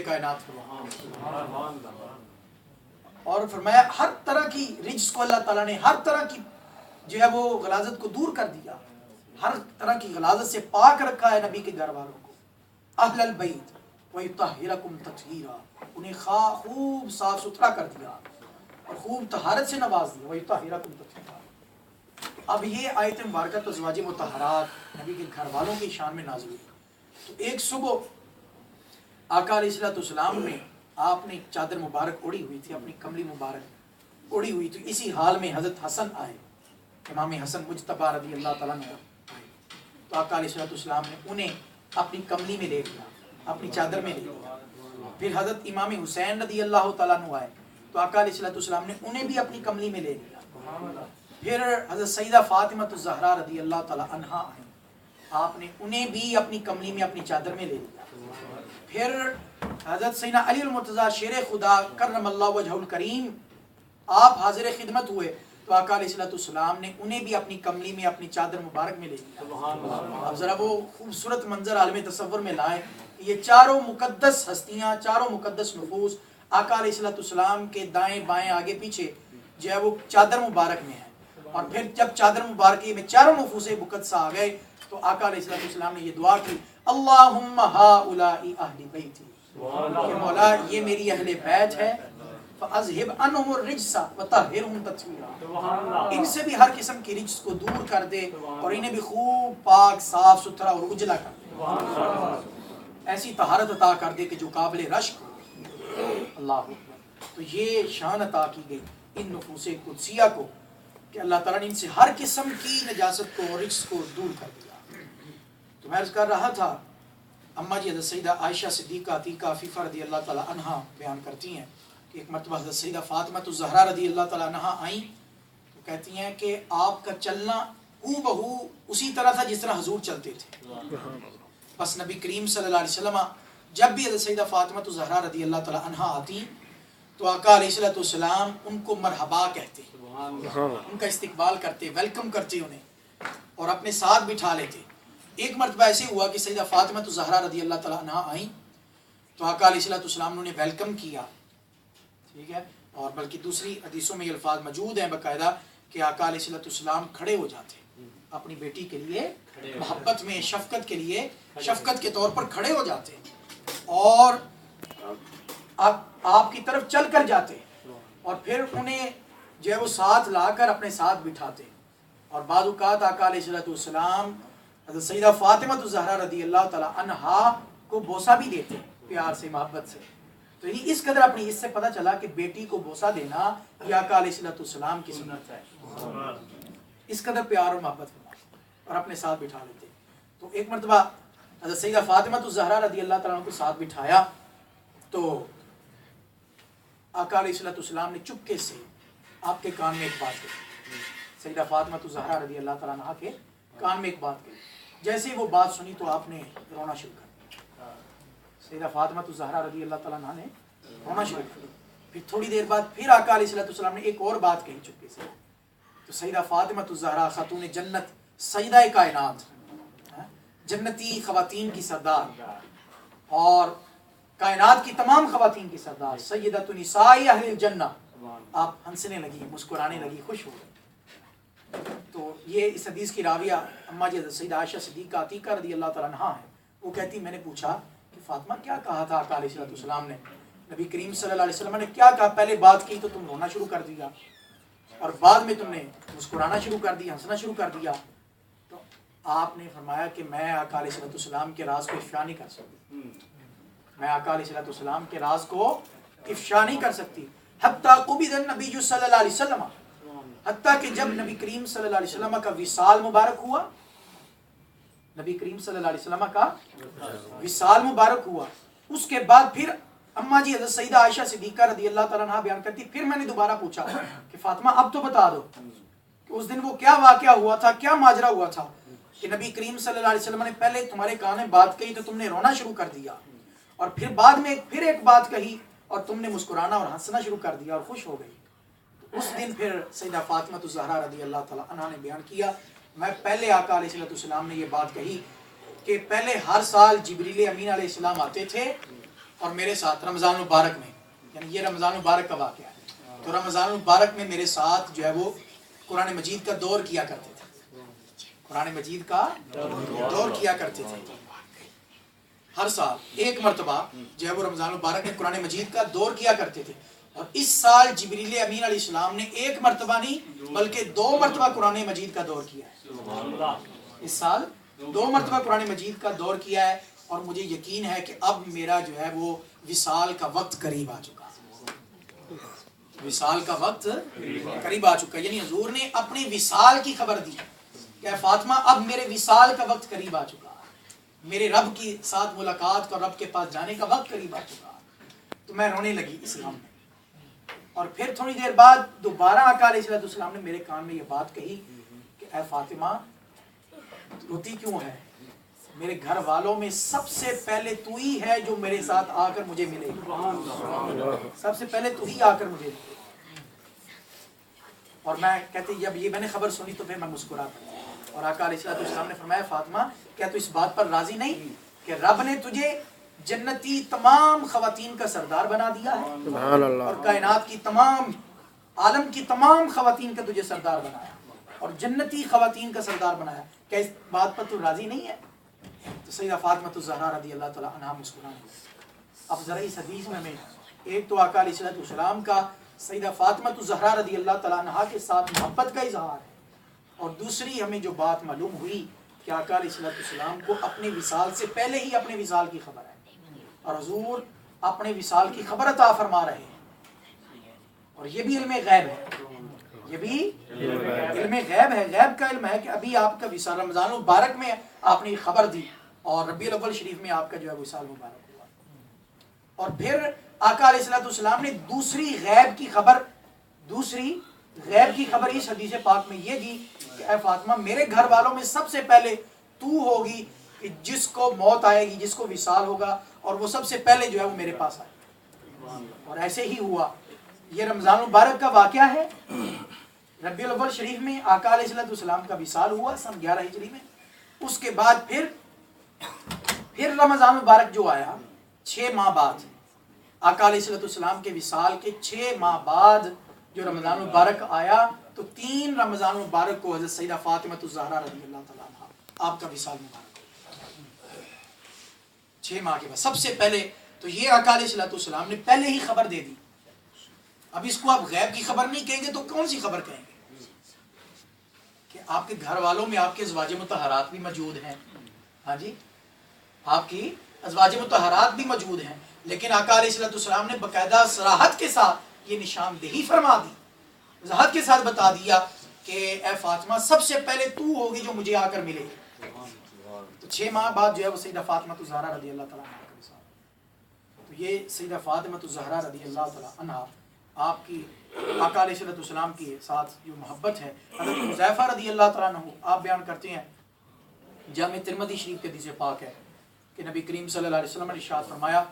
کائنات اور فرمایا ہر طرح کی رجس کو اللہ تعالیٰ نے ہر طرح کی جو ہے وہ غلاظت کو دور کر دیا، ہر طرح کی غلاظت سے پاک رکھا ہے نبی کے گھر والوں کو. اہل البیت وَيُطَهِّرَكُمْ تَطْهِيرًا، انہیں خوب صاف ستھرا کر دیا اور خوب طہارت سے نواز دیا. وَيُطَهِّرَكُمْ تَطْهِيرًا. اب یہ آیت مبارکہ تو ازواج مطہرات نبی کے گھر والوں کی شان میں نازل ہوئی. تو ایک صبح آقا علیہ السلام میں آپ نے چادر مبارک اوڑھی ہوئی تھی، اپنی کملی مبارک اوڑھی ہوئی تھی. اسی حال میں حضرت حسن آئے، امام حسن مجتبی رضی اللہ تعالیٰ عنہ آئے. تو آقا علیہ السلام نے انہیں اپنی کملی میں لے لیا، اپنی چادر میں لے لیا. پھر حضرت امام حسین رضی اللہ تعالیٰ عنہ آئے تو آقا علیہ السلام نے انہیں بھی اپنی کملی میں لے لیا. پھر حضرت سیدہ فاطمہ الزہرا رضی اللہ تعالیٰ عنہا آئیں، آپ نے انہیں بھی اپنی کملی میں اپنی چادر میں لے لیا. پھر حضرت سیدنا علی المرتضیٰ شیر خدا کرم اللہ وجہ الکریم آپ حاضر خدمت ہوئے تو آقا علیہ السلام نے انہیں بھی اپنی کملی میں اپنی چادر مبارک میں لے لیا. اب ذرا وہ خوبصورت منظر عالم تصور میں لائیں، یہ چاروں مقدس ہستیاں، چاروں مقدس نفوس آقا علیہ السلام کے دائیں بائیں آگے پیچھے جو ہے وہ چادر مبارک میں ہیں. اور پھر جب چادر مبارکی میں چاروں نفوس مقدسہ آ گئے تو آقا علیہ السلام نے یہ دعا کی، اللہم ہؤلاء اہل بیتی، کہ مولا یہ میری اہل بیت ہے، فاذہب عنہم الرجس وطہرہم تطہیرا، ان سے بھی ہر قسم کی رجس کو دور کر دے اور انہیں بھی خوب پاک صاف ستھرا اور اجلا کر دے، ایسی طہارت عطا کر دے کہ جو قابل رشک ہو. اللہ اکبر. تو یہ شان عطا کی گئی ان نفوس قدسیہ کو کہ اللہ تعالیٰ نے ان سے ہر قسم کی نجاست کو اور رجس کو دور کر دیا. تو میں عرض کر رہا تھا، اماں جی حضرت سیدہ عائشہ صدیقہ عتیقہ عفیفہ رضی اللہ تعالیٰ عنہا بیان کرتی ہیں کہ ایک مرتبہ حضرت سیدہ فاطمہ الزہرا رضی اللہ تعالیٰ عنہا آئیں تو کہتی ہیں کہ آپ کا چلنا ہو بہو اسی طرح تھا جس طرح حضور چلتے تھے. بس نبی کریم صلی اللہ علیہ وسلم جب بھی حضرت سیدہ فاطمہ الزہرا رضی اللہ تعالیٰ عنہا آتی تو آقا علیہ السلام ان کو مرحبا کہتے، ان کا استقبال کرتے، ویلکم کرتے انہیں اور اپنے ساتھ بٹھا لیتے. ایک مرتبہ ایسے ہوا کہ سیدہ فاطمہ الزہرا رضی اللہ تعالیٰ عنہا آئیں تو آقا علیہ السلام نے انہیں ویلکم کیا، ٹھیک ہے. اور بلکہ دوسری حدیثوں میں یہ الفاظ موجود ہیں باقاعدہ کہ آقا علیہ السلام کھڑے ہو جاتے اپنی بیٹی کے لیے، محبت میں شفقت کے لیے، شفقت کے طور پر کھڑے ہو جاتے اور آپ کی طرف چل کر جاتے اور پھر انہیں جو ہے وہ ساتھ لا کر اپنے ساتھ بٹھاتے. اور بعض اوقات آقا علیہ السلام حضرت سیدہ فاطمہ الزہرا رضی اللہ تعالیٰ عنہا کو بوسہ بھی دیتے پیار سے، محبت سے. تو یہ اس قدر اپنی اس سے پتہ چلا کہ بیٹی کو بوسہ دینا یہ آقا علیہ السلام کی سنت ہے. اس قدر پیار اور محبت اور اپنے ساتھ بٹھا لیتے. تو ایک مرتبہ حضرت سیدہ فاطمہ الزہرا رضی اللہ تعالیٰ عنہ کو ساتھ بٹھایا تو آقا علیہ السلام نے چپکے سے آپ کے کان میں ایک بات کہی، سیدہ فاطمہ الزہرا رضی اللہ تعالیٰ عنہ کے کان میں ایک بات کہی. جیسے وہ بات سنی تو آپ نے رونا شروع کر دیا. سیدہ فاطمہ الزہرا رضی اللہ تعالیٰ عنہ نے رونا شروع کر دیا. پھر تھوڑی دیر بعد پھر آقا علیہ السلام نے ایک اور بات کہی چپکے سے. تو سیدہ فاطمہ الزہرا خاتون جنت، سیدہ کائنات، جنتی خواتین کی سردار اور کائنات کی تمام خواتین کی سردار، سیدۃ نساء اہل الجنہ، آپ ہنسنے لگی، مسکرانے لگی، خوش ہو گئی. تو یہ اس حدیث کی راویہ اماں جی سیدہ عائشہ صدیقہ عتیقہ رضی اللہ تعالیٰ عنہا ہے. وہ کہتی میں نے پوچھا کہ فاطمہ کیا کہا تھا آقا علیہ السلام نے، نبی کریم صلی اللہ علیہ وسلم نے کیا کہا؟ پہلے بات کی تو تم رونا شروع کر دیا اور بعد میں تم نے مسکرانا شروع کر دیا، ہنسنا شروع کر دیا. تو آپ نے فرمایا کہ میں آقا علیہ السلام کے راز کو افشا نہیں کر سکتی، میں آقا علیہ السلام کے راز کو افشا نہیں کر سکتی. حتیٰ قبض النبی صلی اللہ علیہ وسلم، حتیٰ کہ جب نبی کریم صلی اللہ علیہ وسلم کا وصال مبارک ہوا، نبی کریم صلی اللہ علیہ وسلم کا وصال مبارک ہوا، اس کے بعد پھر اماں جی حضرت سیدہ عائشہ صدیقہ رضی اللہ تعالیٰ عنہ بیان کرتی پھر میں نے دوبارہ پوچھا کہ فاطمہ اب تو بتا دو کہ اس دن وہ کیا واقعہ ہوا تھا، کیا ماجرا ہوا تھا کہ نبی کریم صلی اللہ علیہ وسلم نے پہلے تمہارے کان میں بات کہی تو تم نے رونا شروع کر دیا اور پھر بعد میں پھر ایک بات کہی اور تم نے مسکرانا اور ہنسنا شروع کر دیا اور خوش ہو گئی. اس دن پھر سیدہ فاطمہ الزہرا رضی اللہ تعالیٰ عنہ نے بیان کیا میں پہلے آقا علیہ السلام نے یہ بات کہی کہ پہلے ہر سال جبریل امین علیہ السلام آتے تھے اور میرے ساتھ رمضان مبارک میں، یعنی یہ رمضان مبارک کا واقعہ ہے، تو رمضان مبارک میں میرے ساتھ جو ہے وہ قرآن مجید کا دور کیا کرتے تھے، قرآن مجید کا دور کیا کرتے تھے۔ ہر سال ایک مرتبہ جو ہے وہ رمضان مبارک میں قرآن مجید کا دور کیا کرتے تھے، اور اس سال جبریل امین علیہ السلام نے ایک مرتبہ نہیں بلکہ 2 مرتبہ قرآن مجید کا دور کیا ہے۔ اس سال 2 مرتبہ قرآن مجید کا دور کیا ہے، اور مجھے یقین ہے کہ اب میرا جو ہے وہ وصال کا وقت قریب آ چکا ہے، وصال کا وقت قریب آ چکا ہے، یعنی حضور نے اپنی وصال کی خبر دی کہ اے فاطمہ اب میرے وصال کا وقت قریب آ چکا ہے، میرے رب کے ساتھ ملاقات کا، رب کے پاس جانے کا وقت قریب آ چکا ہے۔ تو میں رونے لگی اس غم میں، اور پھر تھوڑی دیر بعد دوبارہ آقا علیہ السلام نے میرے کان میں یہ بات کہی کہ اے فاطمہ روتی کیوں ہے؟ میرے گھر والوں میں سب سے پہلے تو ہی ہے جو میرے ساتھ آ کر مجھے ملے، سب سے پہلے تو ہی آ کر مجھے ملے۔ اور میں کہتے جب یہ میں نے خبر سنی تو پھر میں مسکرا پڑا، اور آقا علیہ السلام نے فرمایا فاطمہ کیا تو اس بات پر راضی نہیں کہ رب نے تجھے جنتی تمام خواتین کا سردار بنا دیا ہے، اور کائنات کی تمام عالم کی تمام خواتین کا تجھے سردار بنایا اور جنتی خواتین کا سردار بنایا، کیا اس بات پر تو راضی نہیں ہے؟ تو سیدہ فاطمہ الزہرا رضی اللہ تعالی عنہا مسکرانے لگی۔ اب ذرا اس حدیث میں ایک تو آقا علیہ السلام کا سیدہ فاطمہ الزہرا رضی اللہ تعالی عنہا کے ساتھ محبت کا اظہار ہے، اور دوسری ہمیں جو بات معلوم ہوئی کہ آقا علیہ السلام کو اپنے وصال سے پہلے ہی اپنے وصال کی خبر ہے، اور حضور اپنے وصال کی خبر عطا فرما رہے ہیں، اور یہ بھی علم غیب ہے، یہ بھی علم غیب ہے، غیب کا علم ہے کہ ابھی آپ کا وصال رمضان مبارک میں آپ نے خبر دی، اور ربیع الاول شریف میں آپ کا جو ہے وصال مبارک ہوا، اور پھر آقا علیہ السلام نے دوسری غیب کی خبر اس حدیث پاک میں یہ دی کہ اے فاطمہ میرے گھر والوں میں سب سے پہلے تو ہوگی کہ جس کو موت آئے گی، جس کو وصال ہوگا، اور وہ سب سے پہلے جو ہے وہ میرے پاس آئے، اور ایسے ہی ہوا۔ یہ رمضان مبارک کا واقعہ ہے، ربیع الاول شریف میں آقا علیہ السلام کا وصال ہوا سن 11 ہجری میں، اس کے بعد پھر رمضان مبارک جو آیا 6 ماہ بعد، آقا علیہ السلام کے وصال کے 6 ماہ بعد جو رمضان مبارک آیا، تو 3 رمضان مبارک کو حضرت سیدہ فاطمہ الزہرا رضی اللہ تعالیٰ عنہا آپ کا وصال مبارک ہوا 6 ماہ کے بعد۔ سب سے پہلے تو یہ آقا علیہ السلام نے پہلے ہی خبر دے دی۔ اب اس کو آپ غیب کی خبر نہیں کہیں گے تو کون سی خبر کہیں گے؟ کہ آپ کے گھر والوں میں آپ کے ازواج مطہرات بھی موجود ہیں، ہاں جی، آپ کی ازواج مطہرات بھی موجود ہیں، لیکن آقا علیہ السلام نے باقاعدہ صراحت کے ساتھ یہ نشاندہی فرما دی، وضاحت کے ساتھ بتا دیا کہ اے فاطمہ سب سے پہلے تو ہوگی جو مجھے آ کر ملے۔ تو 6 ماہ بعد جو ہے وہ سیدہ فاطمہ الزہرا رضی اللہ تعالیٰ عنہ کا وصال۔ تو یہ سیدہ فاطمہ الزہرا رضی اللہ تعالیٰ عنہ آپ کی آقا علیہ السلام کے ساتھ جو محبت ہے، حضرت حذیفہ رضی اللہ تعالیٰ عنہ آپ بیان کرتے ہیں، جامع ترمذی شریف کے حدیث پاک ہے کہ نبی کریم صلی اللہ علیہ وسلم نے ارشاد فرمایا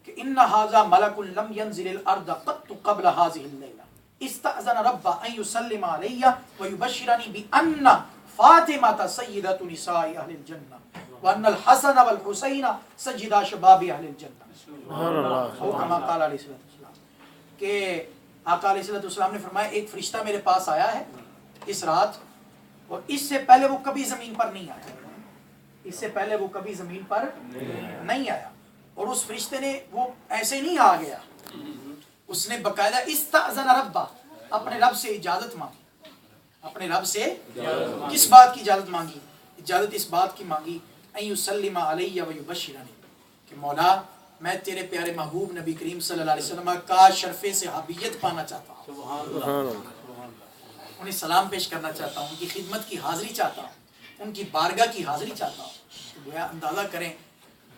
کہ ان ھذا ملک لم ينزل الارض قط قبل هذه الليله استأذن رب ان يسلم علي ويبشرني بان فاطمة سيدة نساء اهل الجنة وان الحسن والحسين سيدا شباب اهل الجنة سبحان اللہ، او کما قال علیہ السلام، کہ آقا علیہ السلام نے فرمایا ایک فرشتہ میرے پاس آیا ہے اس رات، اور اس سے پہلے وہ کبھی زمین پر نہیں آیا، اس سے پہلے وہ کبھی زمین پر نہیں آیا، اور اس فرشتے نے وہ ایسے نہیں آ گیا، اس نے باقاعدہ استأذن ربہ اپنے رب سے اجازت مانگی، اپنے رب سے کس بات کی اجازت مانگی؟ اجازت اس بات کی مانگی ان یسلم علی و یبشرنی، کہ مولا میں تیرے پیارے محبوب نبی کریم صلی اللہ علیہ وسلم کا شرف صحابیت پانا چاہتا ہوں، انہیں سلام پیش کرنا چاہتا ہوں، ان کی خدمت کی حاضری چاہتا ہوں، ان کی بارگاہ کی حاضری چاہتا ہوں۔ تو گویا اندازہ کریں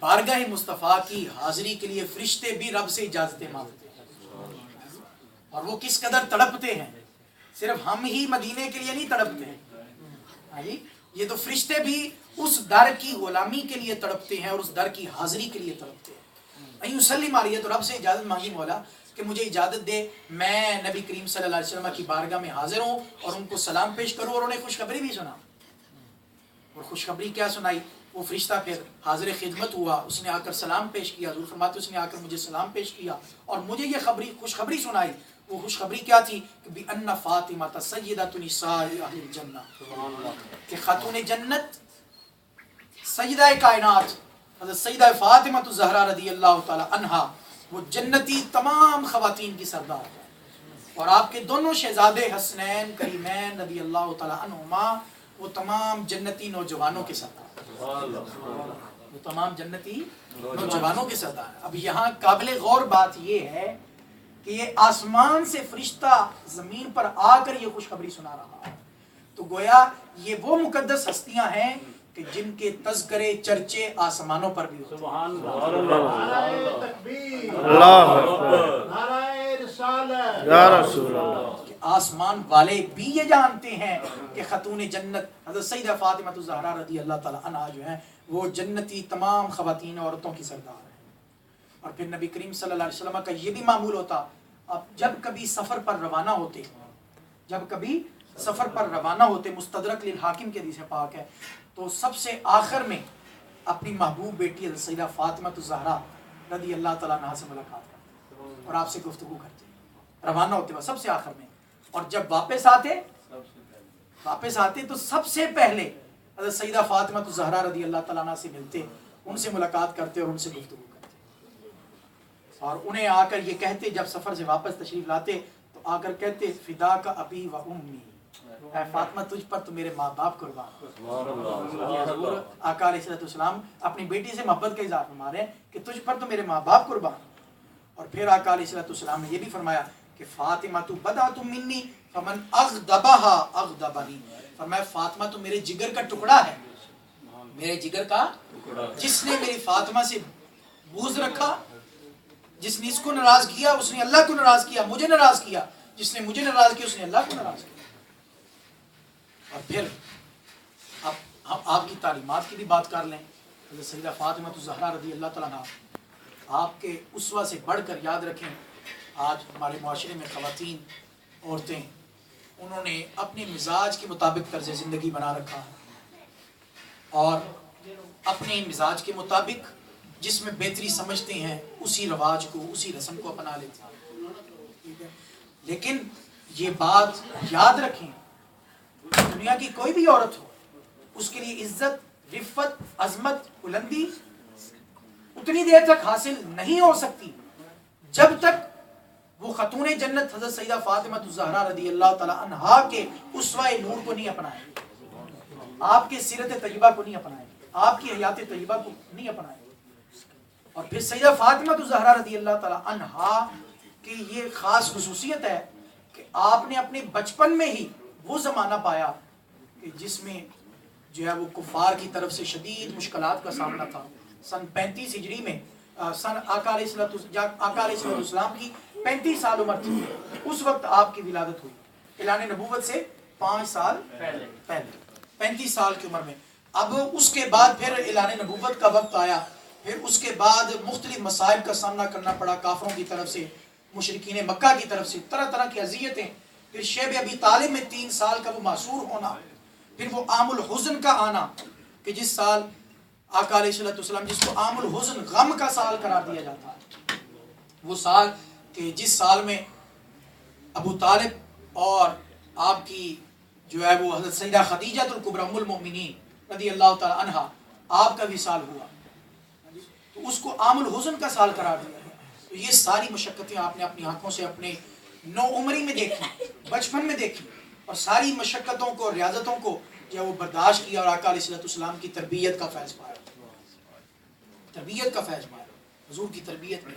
بارگاہ مصطفیٰ کی حاضری کے لیے فرشتے بھی رب سے اجازتیں مانگتے ہیں، اور وہ کس قدر تڑپتے ہیں، صرف ہم ہی مدینے کے لیے نہیں تڑپتے ہیں، یہ تو فرشتے بھی اس در کی غلامی کے لیے تڑپتے ہیں اور اس در کی حاضری کے لیے تڑپتے ہیں۔ ایو سلیم آ رہی ہے تو رب سے اجازت مانگی مولا کہ مجھے اجازت دے میں نبی کریم صلی اللہ علیہ وسلم کی بارگاہ میں حاضر ہوں اور ان کو سلام پیش کروں اور انہیں خوشخبری بھی سنا۔ اور خوشخبری کیا سنائی؟ وہ فرشتہ پھر حاضر خدمت ہوا، اس نے آ کر سلام پیش کیا، حضور فرماتے اس نے آ کر مجھے سلام پیش کیا اور مجھے یہ خوشخبری سنائی۔ وہ خوشخبری کیا تھی کہ بِأَنَّ فاطمہ سیدۃ نساء اہل الجنہ، کہ خاتون جنت سیدہ کائنات حضرت سیدہ فاطمہ الزہرا رضی اللہ تعالی عنہا وہ جنتی تمام خواتین کی سردار ہے، اور آپ کے دونوں شہزادے حسنین کریمین رضی اللہ تعالی عنہما وہ تمام جنتی نوجوانوں کے سردار، وہ تمام جنتی نوجوانوں کے سردار۔ اب یہاں قابل غور بات یہ ہے کہ یہ آسمان سے فرشتہ زمین پر آ کر یہ خوشخبری سنا رہا ہے، تو گویا یہ وہ مقدس ہستیاں ہیں کہ جن کے تذکرے چرچے آسمانوں پر بھی ہوتے ہیں۔ سبحان اللہ، تکبیر، اللہ اکبر، نعرہ رسالت یا رسول اللہ۔ کہ آسمان والے بھی یہ جانتے ہیں کہ خاتون جنت حضرت سیدہ فاطمہ الزہرا رضی اللہ تعالی عنہا جو ہیں وہ جنتی تمام خواتین عورتوں کی سردار ہیں۔ اور پھر نبی کریم صلی اللہ علیہ وسلم کا یہ بھی معمول ہوتا، اب جب کبھی سفر پر روانہ ہوتے، مستدرک للحاکم کے حدیث پاک ہے، تو سب سے آخر میں اپنی محبوب بیٹی حضرت سیدہ فاطمہ الزہرا رضی اللہ تعالیٰ عنہا سے ملاقات کرتے اور آپ سے گفتگو کرتے، روانہ ہوتے وہ سب سے آخر میں، اور جب واپس آتے تو سب سے پہلے حضرت سیدہ فاطمہ الزہرا رضی اللہ تعالیٰ عنہا سے ملتے، ان سے ملاقات کرتے اور ان سے گفتگو کرتے، اور انہیں آ کر یہ کہتے، جب سفر سے واپس تشریف لاتے تو آ کر کہتے فدا کا ابی و امی، اے فاطمہ تجھ پر تو میرے ماں باپ قربان۔ حضور آقا علیہ السلام اپنی بیٹی سے محبت کا اظہار فرما رہے ہیں کہ تجھ پر تو میرے ماں باپ قربان۔ اور پھر آقا علیہ السلام نے یہ بھی فرمایا کہ فاطمہ تو بدعۃ منی فمن اغضبها اغضبنی، فرمایا فاطمہ تو میرے جگر کا ٹکڑا ہے، میرے جگر کا، جس نے میری فاطمہ سے بغض رکھا، جس نے اس کو ناراض کیا اس نے اللہ کو ناراض کیا، مجھے ناراض کیا، جس نے مجھے ناراض کیا اس نے اللہ کو ناراض کیا۔ اور پھر اب ہم آپ کی تعلیمات کی بھی بات کر لیں۔ حضرت سیدہ فاطمہ الزہرا رضی اللہ تعالیٰ عنہا آپ کے اسوہ سے بڑھ کر یاد رکھیں، آج ہمارے معاشرے میں خواتین، عورتیں، انہوں نے اپنے مزاج کے مطابق طرز زندگی بنا رکھا ہے، اور اپنے مزاج کے مطابق جس میں بہتری سمجھتے ہیں اسی رواج کو، اسی رسم کو اپنا لیتے ہیں۔ لیکن یہ بات یاد رکھیں، دنیا کی کوئی بھی عورت ہو، اس کے لیے عزت، رفت، عظمت، بلندی اتنی دیر تک حاصل نہیں ہو سکتی جب تک وہ خاتون جنت حضرت سیدہ فاطمہ الزہرا رضی اللہ تعالی عنہا کے اسوہ نور کو نہیں اپنائیں گے، آپ کے سیرت طیبہ کو نہیں اپنائیں گے، آپ کی حیات طیبہ کو نہیں اپنائیں گے۔ اور پھر سیدہ فاطمہ الزہرا رضی اللہ تعالی عنہا کی یہ خاص خصوصیت ہے کہ آپ نے اپنے بچپن میں ہی وہ زمانہ پایا کہ جس میں جو ہے وہ کفار کی طرف سے شدید مشکلات کا سامنا تھا۔ سن 35 ہجری میں سن آقا علیہ السلام کی 35 سال عمر تھی، اس وقت آپ کی ولادت ہوئی، اعلان نبوت سے 5 سال پہلے 35 سال کی عمر میں۔ اب اس کے بعد پھر اعلان نبوت کا وقت آیا، پھر اس کے بعد مختلف مصائب کا سامنا کرنا پڑا، کافروں کی طرف سے، مشرکین مکہ کی طرف سے طرح طرح کی اذیتیں، پھر شیب ابی طالب میں 3 سال کا وہ معصور ہونا، پھر وہ عام الحزن کا آنا کہ جس سال آقا علیہ السلام جس کو عام الحزن غم کا سال قرار دیا جاتا ہے، وہ سال کہ جس سال میں ابو طالب اور آپ کی جو ہے وہ حضرت سیدہ خدیجہ الکبریٰ ام المؤمنین رضی اللہ تعالی عنہا آپ کا وصال ہوا، تو اس کو عام الحزن کا سال قرار دیا ہے۔ تو یہ ساری مشقتیں آپ نے اپنی آنکھوں سے اپنے نو عمری میں دیکھی، بچپن میں دیکھی، اور ساری مشقتوں کو، ریاضتوں کو جو وہ برداشت کیا، اور آقا علیہ السلام کی تربیت کا فیض پایا، تربیت کا فیض پایا، حضور کی تربیت میں